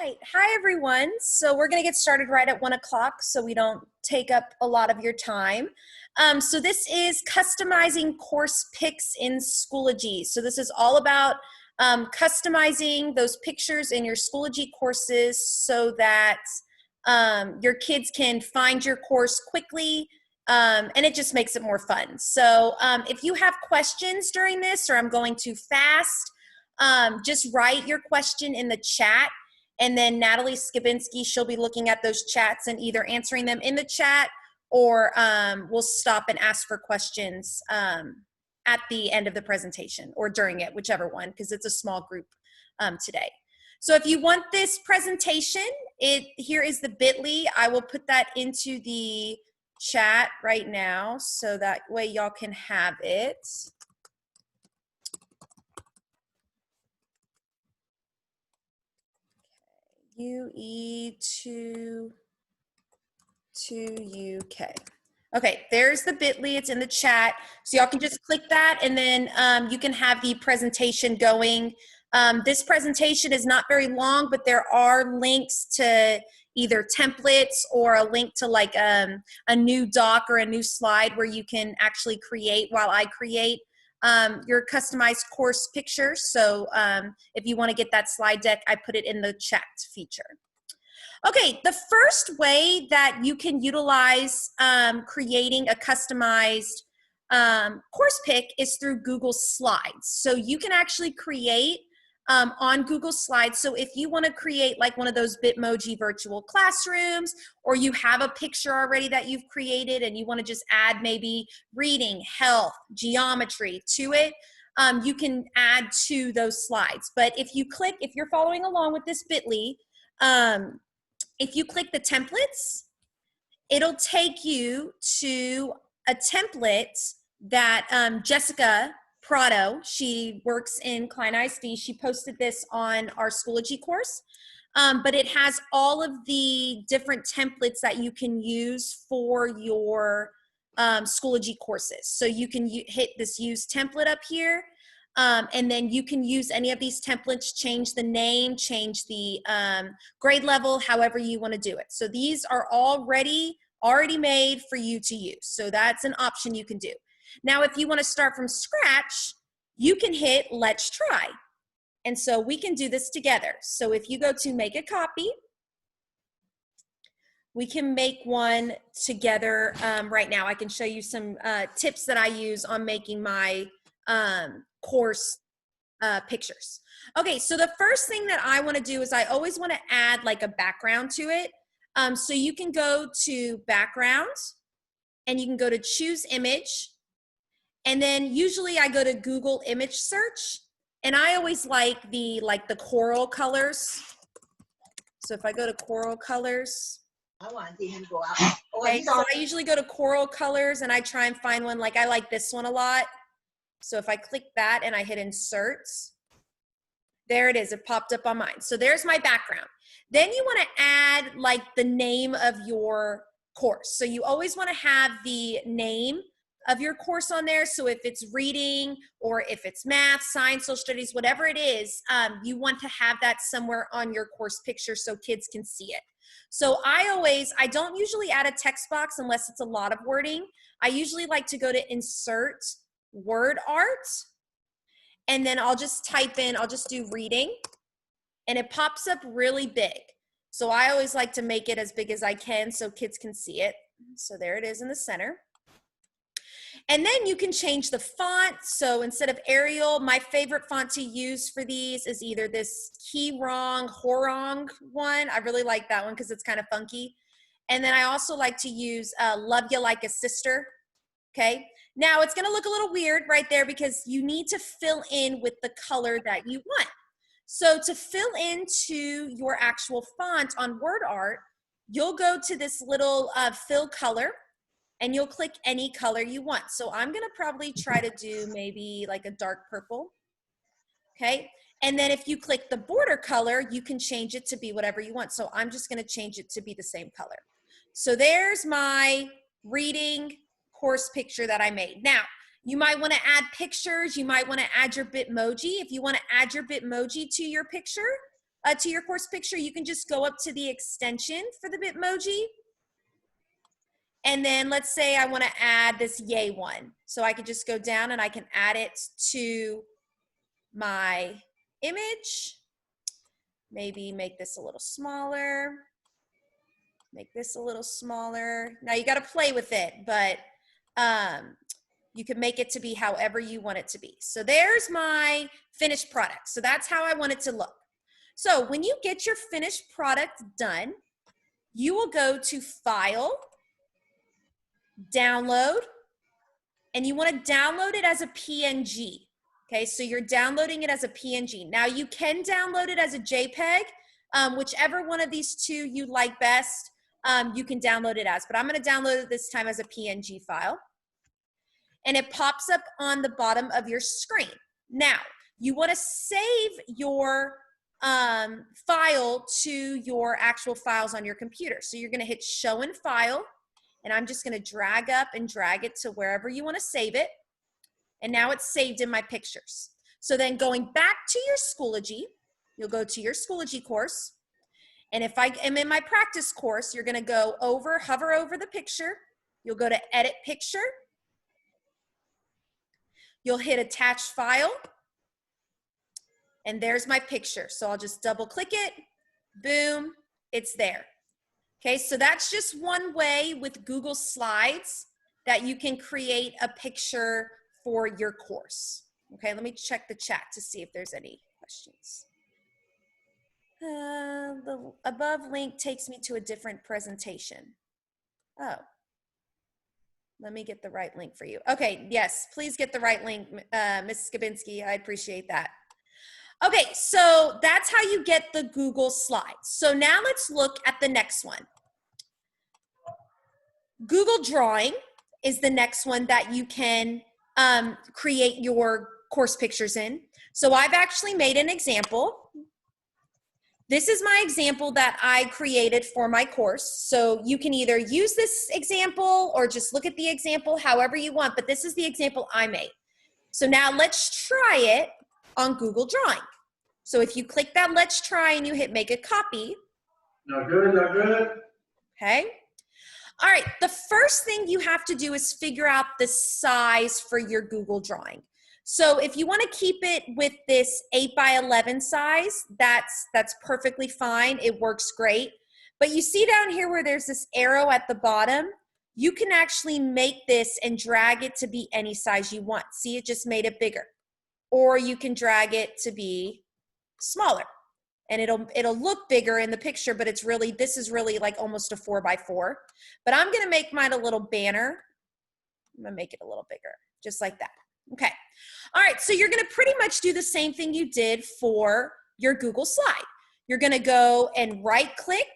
right. Hi, everyone. So we're going to get started right at 1 o'clock so we don't take up a lot of your time. So this is customizing course pics in Schoology. So this is all about customizing those pictures in your Schoology courses so that your kids can find your course quickly, and it just makes it more fun. So if you have questions during this, or I'm going too fast, just write your question in the chat, and then Natalie Skibinski, she'll be looking at those chats and either answering them in the chat, or we'll stop and ask for questions at the end of the presentation or during it, whichever one, because it's a small group today. So if you want this presentation, here is the bit.ly. I will put that into the chat right now so that way y'all can have it. UE to UK. Okay, there's the bit.ly, it's in the chat. So y'all can just click that, and then you can have the presentation going. This presentation is not very long, but there are links to either templates or a link to like a new doc or a new slide where you can actually create while I create your customized course picture. So if you want to get that slide deck, I put it in the chat feature. Okay, the first way that you can utilize creating a customized course pic is through Google Slides. So you can actually create on Google Slides. So if you want to create like one of those Bitmoji virtual classrooms, or you have a picture already that you've created and you want to just add maybe reading, health, geometry to it, you can add to those slides. But if you're following along with this bit.ly, if you click the templates, it'll take you to a template that Jessica Prado, she works in Klein ISD, she posted this on our Schoology course, but it has all of the different templates that you can use for your Schoology courses. So you can hit this use template up here, and then you can use any of these templates, change the name, change the grade level, however you want to do it. So these are already made for you to use. So that's an option you can do. Now, if you want to start from scratch, you can hit Let's Try. And so we can do this together. So if you go to make a copy, we can make one together right now. I can show you some tips that I use on making my course pictures. Okay, so the first thing that I want to do is I always want to add like a background to it. So you can go to background, and you can go to choose image, and then usually I go to Google image search, and I always like the coral colors. So if I go to coral colors, I want to see him go out. Okay, so I usually go to coral colors and I try and find one, like I like this one a lot. So if I click that and I hit insert, there it is, it popped up on mine. So there's my background. Then you want to add like the name of your course. So you always want to have the name of your course on there. So if it's reading, or if it's math, science, social studies, whatever it is, you want to have that somewhere on your course picture so kids can see it. So I don't usually add a text box unless it's a lot of wording. I usually like to go to insert word art, and then I'll just type in, I'll just do reading, and it pops up really big. So I always like to make it as big as I can so kids can see it. So there it is in the center. And then you can change the font. So instead of Arial, my favorite font to use for these is either this Horong one. I really like that one because it's kind of funky. And then I also like to use Love Ya Like a Sister. Okay. Now it's going to look a little weird right there because you need to fill in with the color that you want. So to fill into your actual font on word art, you'll go to this little fill color, and you'll click any color you want. So I'm gonna probably try to do maybe like a dark purple, okay? And then if you click the border color, you can change it to be whatever you want. So I'm just gonna change it to be the same color. So there's my reading course picture that I made. Now, you might wanna add pictures, you might wanna add your Bitmoji. If you wanna add your Bitmoji to your picture, to your course picture, you can just go up to the extension for the Bitmoji. And then let's say I want to add this yay one. So I could just go down and I can add it to my image. Maybe make this a little smaller. Make this a little smaller. Now you got to play with it, but you can make it to be however you want it to be. So there's my finished product. So that's how I want it to look. So when you get your finished product done, you will go to File, Download, and you want to download it as a PNG. Okay, so you're downloading it as a PNG. Now you can download it as a JPEG, whichever one of these two you like best, you can download it as, but I'm going to download it this time as a PNG file. And it pops up on the bottom of your screen. Now, you want to save your file to your actual files on your computer. So you're going to hit Show in File, and I'm just going to drag up and drag it to wherever you want to save it. And now it's saved in my pictures. So then going back to your Schoology, you'll go to your Schoology course. And if I am in my practice course, you're going to go over, hover over the picture. You'll go to Edit Picture. You'll hit Attach File. And there's my picture. So I'll just double click it. Boom, it's there. Okay, so that's just one way with Google Slides that you can create a picture for your course. Okay, let me check the chat to see if there's any questions. The above link takes me to a different presentation. Oh, let me get the right link for you. Okay, yes, please get the right link, Ms. Skabinski. I appreciate that. Okay, so that's how you get the Google Slides. So now let's look at the next one. Google Drawing is the next one that you can create your course pictures in. So I've actually made an example. This is my example that I created for my course. So you can either use this example or just look at the example however you want, but this is the example I made. So now let's try it on Google Drawing. So if you click that let's try and you hit make a copy. Not good, not good. Okay. All right, the first thing you have to do is figure out the size for your Google Drawing. So if you want to keep it with this 8x11 size, that's perfectly fine. It works great. But you see down here where there's this arrow at the bottom, you can actually make this and drag it to be any size you want. See, it just made it bigger. Or you can drag it to be smaller. And it'll look bigger in the picture, but it's really, this is really like almost a 4x4. But I'm gonna make mine a little banner. I'm gonna make it a little bigger, just like that. Okay, all right, so you're gonna pretty much do the same thing you did for your Google slide. You're gonna go and right click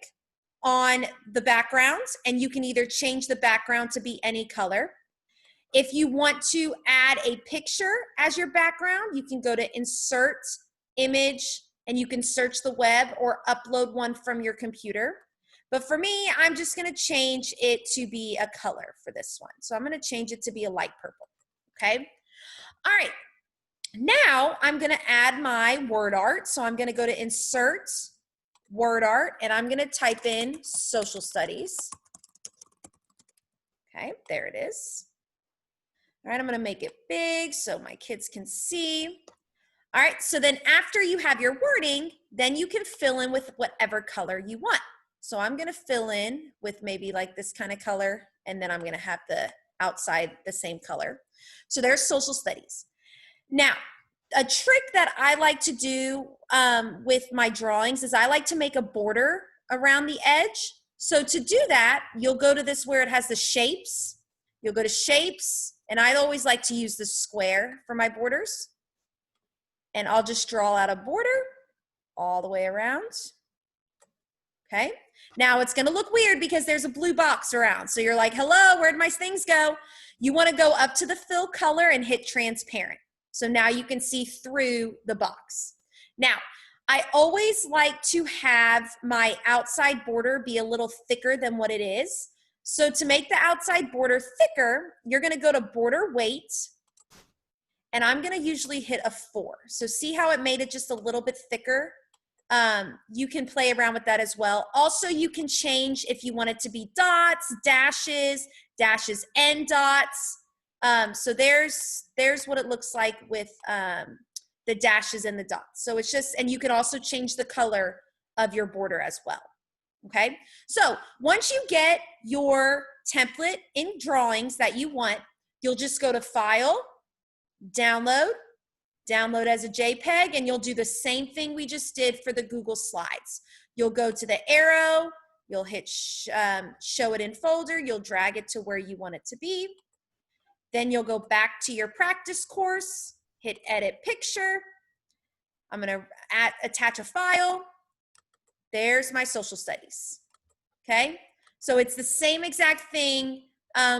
on the backgrounds, and you can either change the background to be any color. If you want to add a picture as your background, you can go to Insert, Image, and you can search the web or upload one from your computer. But for me, I'm just gonna change it to be a color for this one. So I'm gonna change it to be a light purple, okay? All right, now I'm gonna add my word art. So I'm gonna go to Insert, Word Art, and I'm gonna type in Social Studies. Okay, there it is. All right, I'm gonna make it big so my kids can see. All right, so then after you have your wording, then you can fill in with whatever color you want. So I'm gonna fill in with maybe like this kind of color, and then I'm gonna have the outside the same color. So there's Social Studies. Now, a trick that I like to do with my drawings is I like to make a border around the edge. So to do that, you'll go to this where it has the shapes. You'll go to Shapes, and I always like to use the square for my borders. And I'll just draw out a border all the way around. Okay, now it's gonna look weird because there's a blue box around. So you're like, hello, where'd my things go? You wanna go up to the fill color and hit transparent. So now you can see through the box. Now, I always like to have my outside border be a little thicker than what it is. So to make the outside border thicker, you're gonna go to Border Weight, and I'm gonna usually hit a 4. So see how it made it just a little bit thicker? You can play around with that as well. Also, you can change if you want it to be dots, dashes, and dots. So there's what it looks like with the dashes and the dots. So it's just, and you can also change the color of your border as well. Okay, so once you get your template in drawings that you want, you'll just go to File, Download as a JPEG, and you'll do the same thing we just did for the Google Slides. You'll go to the arrow, you'll hit show it in folder, you'll drag it to where you want it to be. Then you'll go back to your practice course, hit edit picture. I'm gonna attach a file. There's my social studies, okay? So it's the same exact thing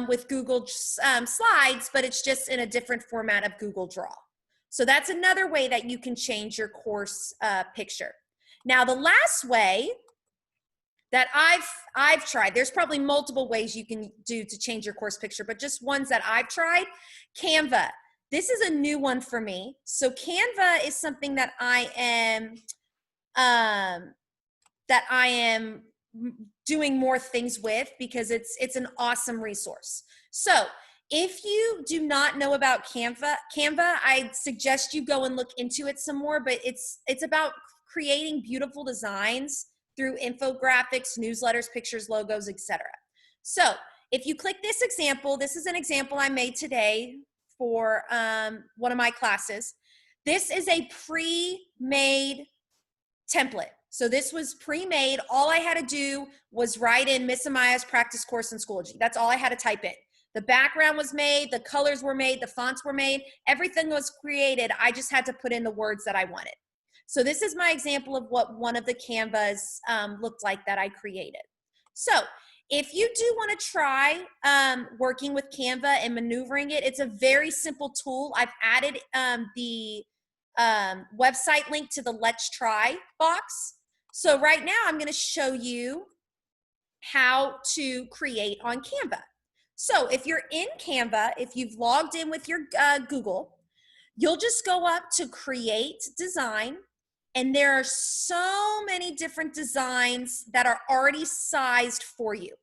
with Google Slides, but it's just in a different format of Google Draw. So that's another way that you can change your course picture. Now, the last way that I've tried, there's probably multiple ways you can do to change your course picture, but just ones that I've tried, Canva. This is a new one for me. So Canva is something that I am doing more things with because it's an awesome resource. So if you do not know about Canva, I suggest you go and look into it some more, but it's about creating beautiful designs through infographics, newsletters, pictures, logos, etc. So if you click this example, this is an example I made today for one of my classes. This is a pre-made template. So this was pre-made. All I had to do was write in Miss Amaya's practice course in Schoology. That's all I had to type in. The background was made, the colors were made, the fonts were made, everything was created. I just had to put in the words that I wanted. So this is my example of what one of the Canvas looked like that I created. So if you do want to try working with Canva and maneuvering it, it's a very simple tool. I've added the website link to the Let's Try box. So right now I'm going to show you how to create on Canva. So if you're in Canva, if you've logged in with your Google, you'll just go up to Create Design, and there are so many different designs that are already sized for you.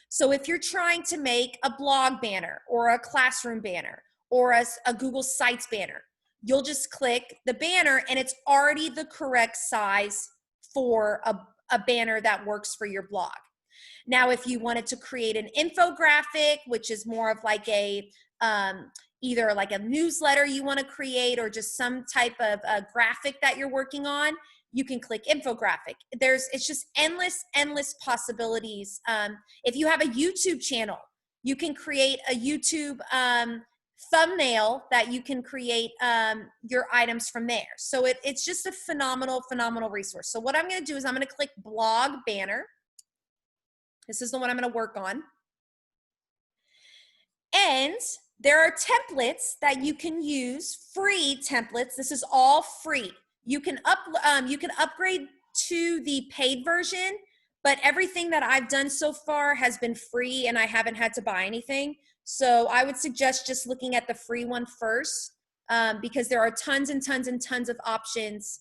So if you're trying to make a blog banner or a classroom banner or a Google Sites banner, you'll just click the banner and it's already the correct size for a banner that works for your blog. Now, if you wanted to create an infographic, which is more of like a, either like a newsletter you want to create or just some type of a graphic that you're working on, you can click infographic. It's just endless possibilities. If you have a YouTube channel, you can create a YouTube thumbnail that you can create your items from there. So it's just a phenomenal resource. So what I'm going to do is I'm going to click blog banner. This is the one I'm going to work on. And there are templates that you can use, free templates. This is all free. You can upgrade to the paid version, but everything that I've done so far has been free and I haven't had to buy anything. So I would suggest just looking at the free one first because there are tons and tons of options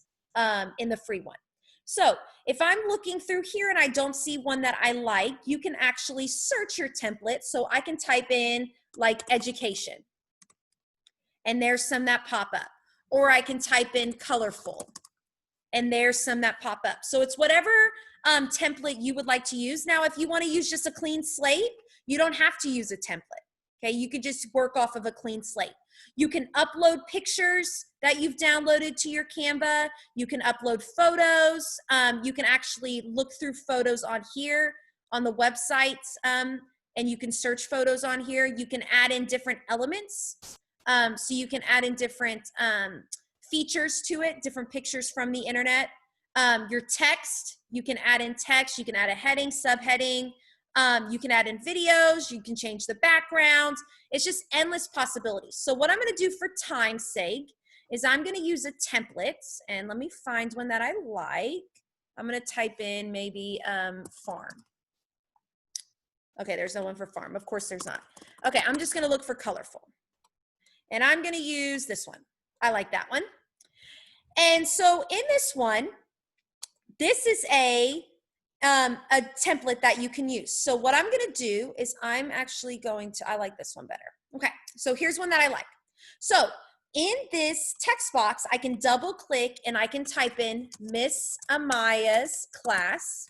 in the free one. So if I'm looking through here and I don't see one that I like, you can actually search your template. So I can type in like education, and there's some that pop up. Or I can type in colorful, and there's some that pop up. So it's whatever template you would like to use. Now, if you want to use just a clean slate, you don't have to use a template. Okay, you could just work off of a clean slate. You can upload pictures that you've downloaded to your Canva. You can upload photos. You can actually look through photos on here on the websites, and you can search photos on here. You can add in different elements. So you can add in different features to it, different pictures from the internet. Your text, you can add in text. You can add a heading, subheading. You can add in videos, you can change the background. It's just endless possibilities. So what I'm going to do for time's sake is I'm going to use a template, and let me find one that I like. I'm going to type in maybe farm. Okay, there's no one for farm. Of course there's not. Okay, I'm just going to look for colorful. And I'm going to use this one. I like that one. And so in this one, this is a template that you can use. So what I'm going to do is I'm actually going to, I like this one better. Okay, so here's one that I like. So in this text box, I can double click and I can type in Miss Amaya's class.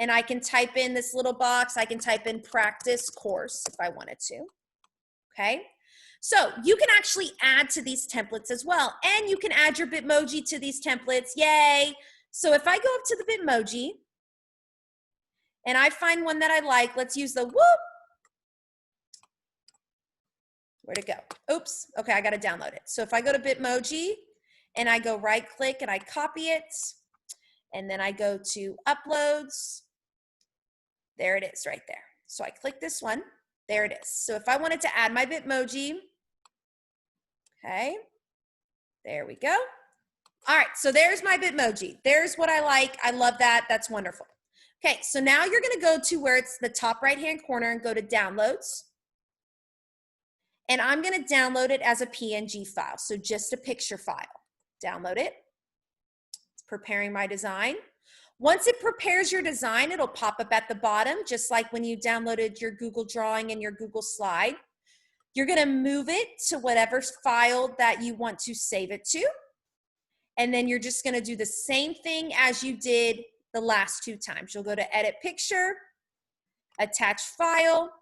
And I can type in this little box, I can type in practice course if I wanted to. Okay, so you can actually add to these templates as well. And you can add your Bitmoji to these templates, yay. So if I go up to the Bitmoji and I find one that I like, let's use the whoop. Where'd it go? Oops, okay, I gotta download it. So if I go to Bitmoji and I go right click and I copy it, and then I go to uploads, there it is right there. So I click this one, there it is. So if I wanted to add my Bitmoji, okay, there we go. All right, so there's my Bitmoji. There's what I like. I love that. That's wonderful. Okay, so now you're gonna go to where it's the top right-hand corner and go to downloads. And I'm gonna download it as a PNG file, so just a picture file. Download it. It's preparing my design. Once it prepares your design, it'll pop up at the bottom, just like when you downloaded your Google Drawing and your Google Slide. You're gonna move it to whatever file that you want to save it to. And then you're just gonna do the same thing as you did the last 2 times. You'll go to Edit Picture, Attach File,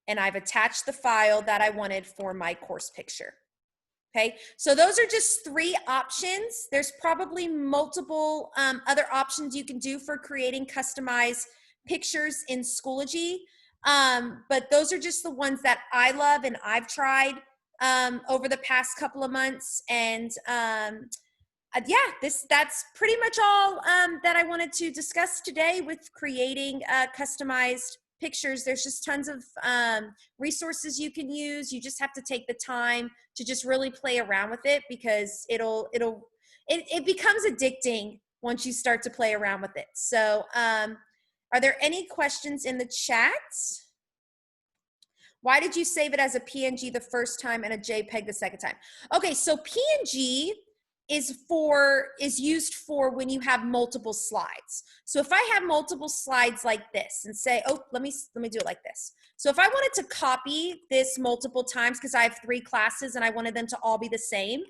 and I've attached the file that I wanted for my course picture. Okay, so those are just 3 options. There's probably multiple other options you can do for creating customized pictures in Schoology, but those are just the ones that I love and I've tried over the past couple of months. And yeah, that's pretty much all that I wanted to discuss today with creating customized pictures. There's just tons of resources you can use. You just have to take the time to just really play around with it, because it becomes addicting once you start to play around with it. So are there any questions in the chat? Why did you save it as a PNG the first time and a JPEG the second time? Okay, so PNG is used for when you have multiple slides. So if I have multiple slides like this and say, oh, let me do it like this. So if I wanted to copy this multiple times, because I have 3 classes and I wanted them to all be the same,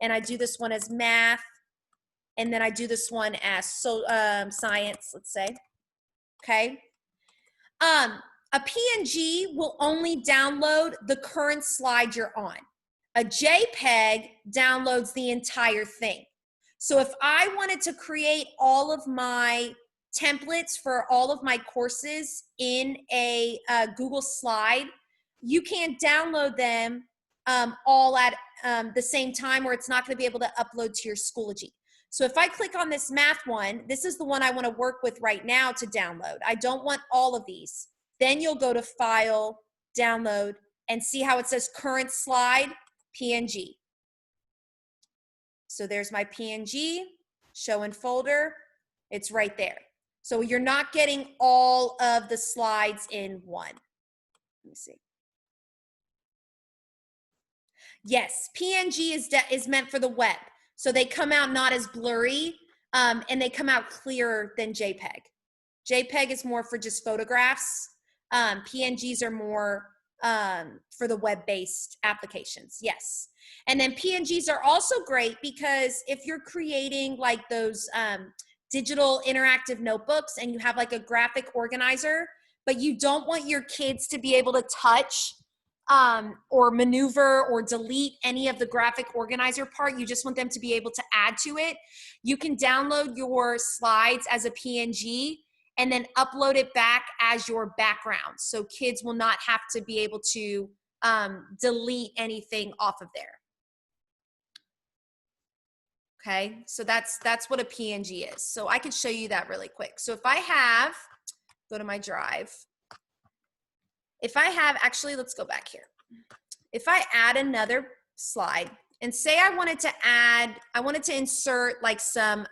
and I do this one as math, and then I do this one as science, let's say, okay? A PNG will only download the current slide you're on. A JPEG downloads the entire thing. So if I wanted to create all of my templates for all of my courses in a Google Slide, you can't download them all at the same time, or it's not going to be able to upload to your Schoology. So if I click on this math one, this is the one I want to work with right now to download. I don't want all of these. Then you'll go to File, Download, and see how it says Current Slide, PNG. So there's my PNG, Show in Folder. It's right there. So you're not getting all of the slides in one. Let me see. Yes, PNG is meant for the web. So they come out not as blurry, and they come out clearer than JPEG. JPEG is more for just photographs. PNGs are more for the web-based applications, yes. And then PNGs are also great because if you're creating like those digital interactive notebooks and you have like a graphic organizer, but you don't want your kids to be able to touch or maneuver or delete any of the graphic organizer part, you just want them to be able to add to it, you can download your slides as a PNG and then upload it back as your background. So kids will not have to be able to delete anything off of there. Okay, so that's what a PNG is. So I could show you that really quick. So if I have, go to my drive. If I have, actually, let's go back here. If I add another slide and say I wanted to insert like some,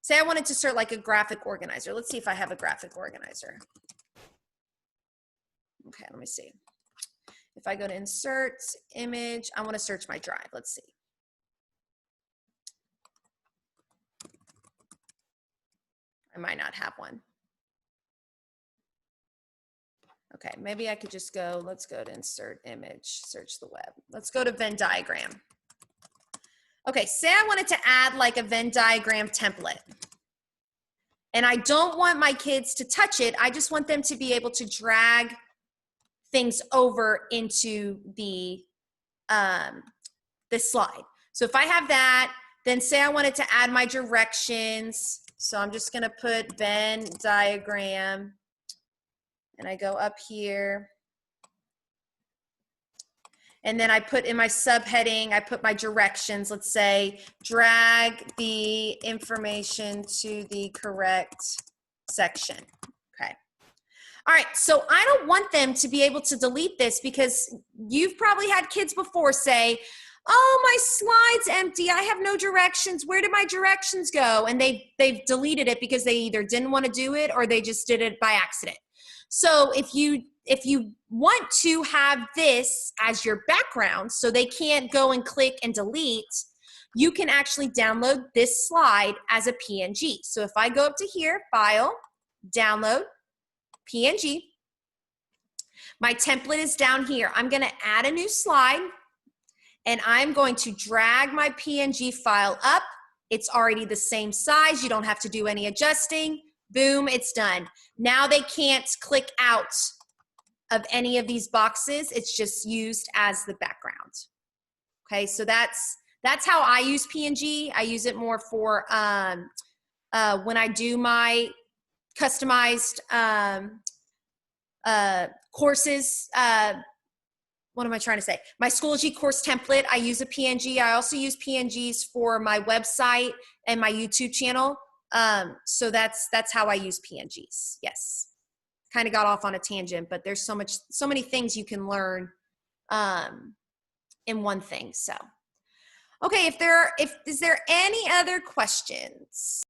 say I wanted to insert like a graphic organizer. Let's see if I have a graphic organizer. Okay, let me see. If I go to insert, image, I want to search my drive. Let's see. I might not have one. Okay, maybe I could just go, let's go to insert image, search the web. Let's go to Venn diagram. Okay, say I wanted to add like a Venn diagram template. And I don't want my kids to touch it. I just want them to be able to drag things over into the slide. So if I have that, then say I wanted to add my directions. So I'm just gonna put Venn diagram, and I go up here. And then I put in my subheading, I put my directions. Let's say, drag the information to the correct section. Okay. All right, so I don't want them to be able to delete this, because you've probably had kids before say, oh, my slide's empty, I have no directions, where did my directions go? And they've deleted it because they either didn't want to do it or they just did it by accident. So if you want to have this as your background so they can't go and click and delete, you can actually download this slide as a PNG. So if I go up to here, File, Download, PNG, my template is down here. I'm going to add a new slide, and I'm going to drag my PNG file up. It's already the same size. You don't have to do any adjusting. Boom, it's done. Now they can't click out of any of these boxes. It's just used as the background. Okay, so that's how I use PNG. I use it more for when I do my customized courses. What am I trying to say? My Schoology course template, I use a PNG. I also use PNGs for my website and my YouTube channel. So that's how I use PNGs. Yes. Kind of got off on a tangent, but there's so many things you can learn in one thing. So, okay, is there any other questions?